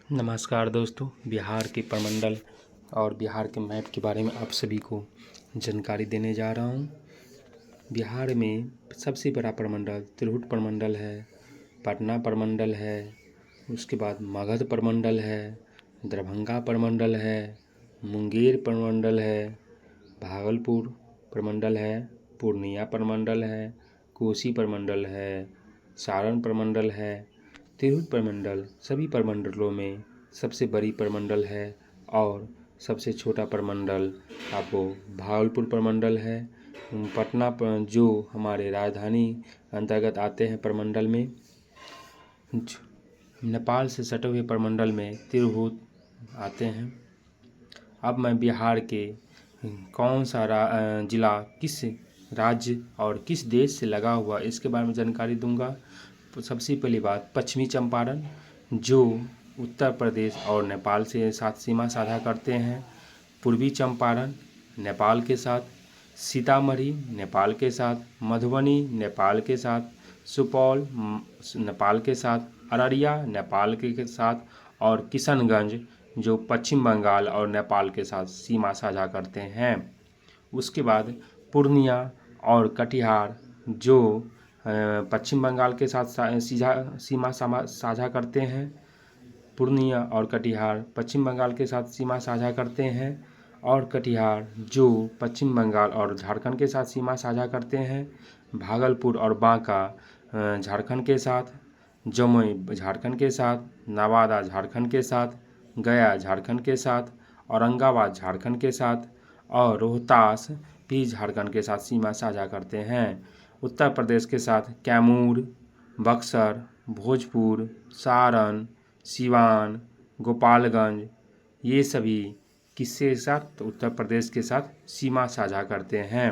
नमस्कार दोस्तों, बिहार के प्रमंडल और बिहार के मैप के बारे में आप सभी को जानकारी देने जा रहा हूँ। बिहार में सबसे बड़ा प्रमंडल तिरहुत प्रमंडल है, पटना प्रमंडल है, उसके बाद मगध प्रमंडल है, दरभंगा प्रमंडल है, मुंगेर प्रमंडल है, भागलपुर प्रमंडल है, पूर्णिया प्रमंडल है, कोसी प्रमंडल है, सारण प्रमंडल है। तिरहुत प्रमंडल सभी प्रमंडलों में सबसे बड़ी प्रमंडल है और सबसे छोटा प्रमंडल आपको भागलपुर प्रमंडल है। पटना जो हमारे राजधानी अंतर्गत आते हैं प्रमंडल में, नेपाल से सटे हुए प्रमंडल में तिरहुत आते हैं। अब मैं बिहार के कौन सा जिला किस राज्य और किस देश से लगा हुआ इसके बारे में जानकारी दूंगा। तो सबसे पहली बात, पश्चिमी चंपारण जो उत्तर प्रदेश और नेपाल से साथ सीमा साझा करते हैं। पूर्वी चंपारण नेपाल के साथ, सीतामढ़ी नेपाल के साथ, मधुबनी नेपाल के साथ, सुपौल नेपाल के साथ, अररिया नेपाल के साथ और किशनगंज जो पश्चिम बंगाल और नेपाल के साथ सीमा साझा करते हैं। उसके बाद पूर्णिया और कटिहार जो पश्चिम बंगाल के साथ सीमा साझा करते हैं। पूर्णिया और कटिहार पश्चिम बंगाल के साथ सीमा साझा करते हैं और कटिहार जो पश्चिम बंगाल और झारखंड के साथ सीमा साझा करते हैं। भागलपुर और बांका झारखंड के साथ, जमुई झारखंड के साथ, नवादा झारखंड के साथ, गया झारखंड के साथ, औरंगाबाद झारखंड के साथ और रोहतास भी झारखंड के साथ सीमा साझा करते हैं। उत्तर प्रदेश के साथ कैमूर, बक्सर, भोजपुर, सारण, सिवान, गोपालगंज ये सभी किसके साथ, तो उत्तर प्रदेश के साथ सीमा साझा करते हैं।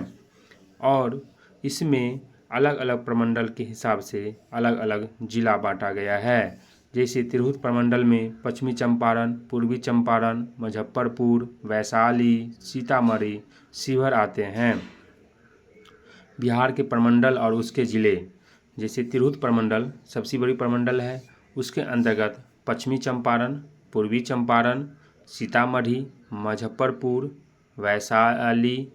और इसमें अलग अलग प्रमंडल के हिसाब से अलग अलग जिला बांटा गया है। जैसे तिरहुत प्रमंडल में पश्चिमी चंपारण, पूर्वी चंपारण, मुजफ्फरपुर, वैशाली, सीतामढ़ी, शिवहर आते हैं। बिहार के प्रमंडल और उसके ज़िले, जैसे तिरहुत प्रमंडल सबसे बड़ी प्रमंडल है, उसके अंतर्गत पश्चिमी चंपारण, पूर्वी चंपारण, सीतामढ़ी, मुजफ्फरपुर, वैशाली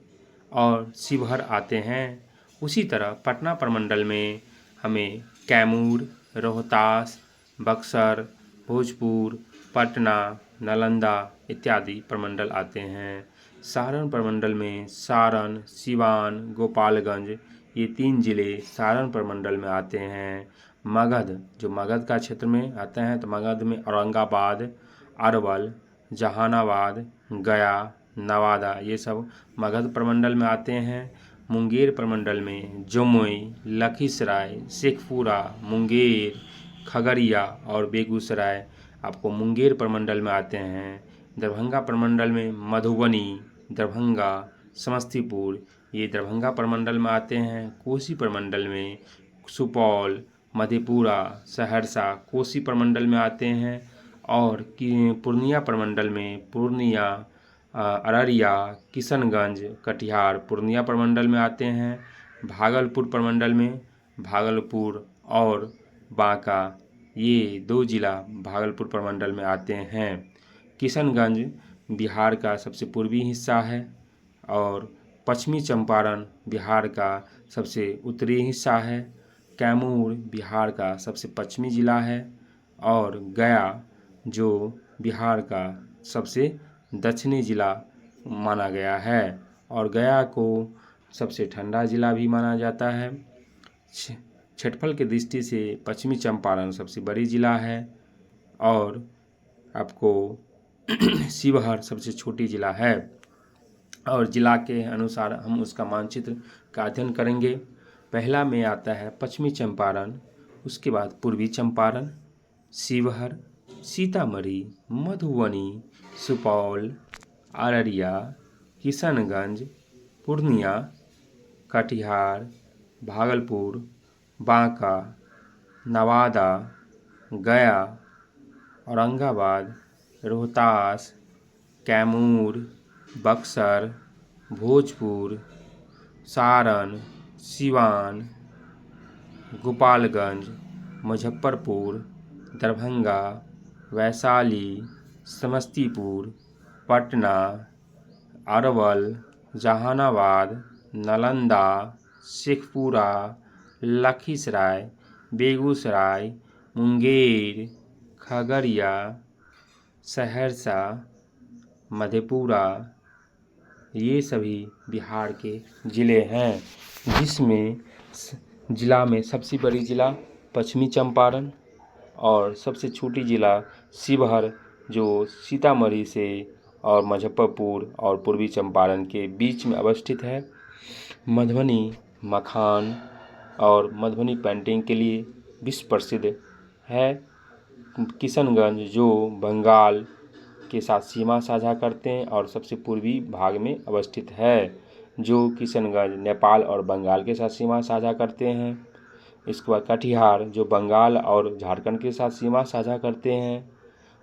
और शिवहर आते हैं। उसी तरह पटना प्रमंडल में हमें कैमूर, रोहतास, बक्सर, भोजपुर, पटना, नालंदा इत्यादि प्रमंडल आते हैं। सारण प्रमंडल में सारण, सिवान, गोपालगंज ये 3 जिले सारण प्रमंडल में आते हैं। मगध जो मगध का क्षेत्र में आते हैं, तो मगध में औरंगाबाद, अरवल, जहानाबाद, गया, नवादा ये सब मगध प्रमंडल में आते हैं। मुंगेर प्रमंडल में जमुई, लखीसराय, शेखपुरा, मुंगेर, खगड़िया और बेगूसराय आपको मुंगेर प्रमंडल में आते हैं। दरभंगा प्रमंडल में मधुबनी, दरभंगा, समस्तीपुर ये दरभंगा प्रमंडल में आते हैं। कोसी प्रमंडल में सुपौल, मधेपुरा, सहरसा कोसी प्रमंडल में आते हैं। और पूर्णिया प्रमंडल में पूर्णिया, अररिया, किशनगंज, कटिहार पूर्णिया प्रमंडल में आते हैं। भागलपुर प्रमंडल में भागलपुर और बांका ये 2 जिला भागलपुर प्रमंडल में आते हैं। किशनगंज बिहार का सबसे पूर्वी हिस्सा है और पश्चिमी चंपारण बिहार का सबसे उत्तरी हिस्सा है। कैमूर बिहार का सबसे पश्चिमी जिला है और गया जो बिहार का सबसे दक्षिणी जिला माना गया है और गया को सबसे ठंडा जिला भी माना जाता है। क्षेत्रफल की दृष्टि से पश्चिमी चंपारण सबसे बड़ी जिला है और आपको शिवहर सबसे छोटी जिला है। और जिला के अनुसार हम उसका मानचित्र का अध्ययन करेंगे। पहला में आता है पश्चिमी चंपारण, उसके बाद पूर्वी चंपारण, शिवहर, सीतामढ़ी, मधुबनी, सुपौल, अररिया, किशनगंज, पूर्णिया, कटिहार, भागलपुर, बांका, नवादा, गया, औरंगाबाद, रोहतास, कैमूर, बक्सर, भोजपुर, सारण, सिवान, गोपालगंज, मुजफ्फरपुर, दरभंगा, वैशाली, समस्तीपुर, पटना, अरवल, जहानाबाद, नालंदा, शेखपुरा, लखीसराय, बेगूसराय, मुंगेर, खगड़िया, सहरसा, मधेपुरा, ये सभी बिहार के ज़िले हैं, जिसमें ज़िला में सबसे बड़ी ज़िला पश्चिमी चंपारण और सबसे छोटी ज़िला शिवहर, जो सीतामढ़ी से और मुजफ्फरपुर और पूर्वी चंपारण के बीच में अवस्थित है। मधुबनी मखान और मधुबनी पेंटिंग के लिए विश्व प्रसिद्ध है। किशनगंज जो बंगाल के साथ सीमा साझा करते हैं और सबसे पूर्वी भाग में अवस्थित है, जो किशनगंज नेपाल और बंगाल के साथ सीमा साझा करते हैं। इसके बाद कटिहार जो बंगाल और झारखंड के साथ सीमा साझा करते हैं।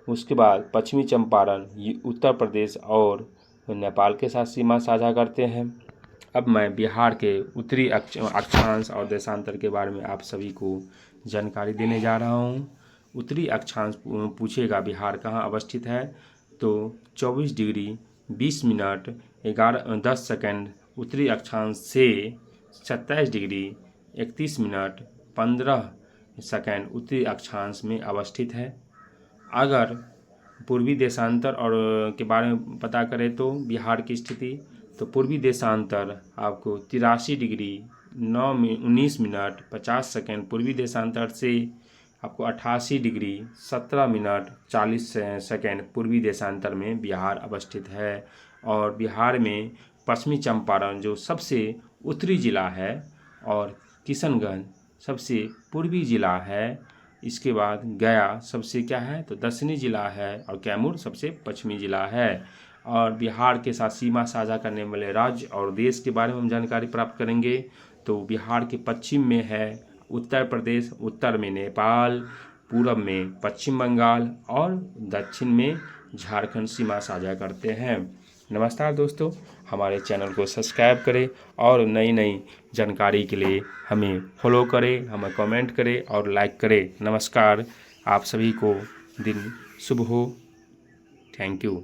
उसके बाद पश्चिमी चंपारण ये उत्तर प्रदेश और नेपाल के साथ सीमा साझा करते हैं। अब मैं बिहार के उत्तरी अक्षांश और देशांतर के बारे में आप सभी को जानकारी देने जा रहा हूँ। उत्तरी अक्षांश पूछेगा बिहार कहाँ अवस्थित है, तो 24 डिग्री 20 मिनट 10 सेकंड उत्तरी अक्षांश से 27 डिग्री 31 मिनट 15 सेकंड उत्तरी अक्षांश में अवस्थित है। अगर पूर्वी देशांतर और के बारे में पता करें तो बिहार की स्थिति, तो पूर्वी देशांतर आपको 83 डिग्री 19 मिनट 50 सेकंड पूर्वी देशांतर से आपको 88 डिग्री 17 मिनट 40 सेकंड पूर्वी देशांतर में बिहार अवस्थित है। और बिहार में पश्चिमी चंपारण जो सबसे उत्तरी ज़िला है और किशनगंज सबसे पूर्वी ज़िला है। इसके बाद गया सबसे क्या है, तो दक्षिणी ज़िला है और कैमूर सबसे पश्चिमी ज़िला है। और बिहार के साथ सीमा साझा करने वाले राज्य और देश के बारे में हम जानकारी प्राप्त करेंगे, तो बिहार के पश्चिम में है उत्तर प्रदेश, उत्तर में नेपाल, पूरब में पश्चिम बंगाल और दक्षिण में झारखंड सीमा साझा करते हैं। नमस्कार दोस्तों, हमारे चैनल को सब्सक्राइब करें और नई नई जानकारी के लिए हमें फॉलो करें, हमें कमेंट करें और लाइक करें। नमस्कार, आप सभी को दिन शुभ हो। Thank you.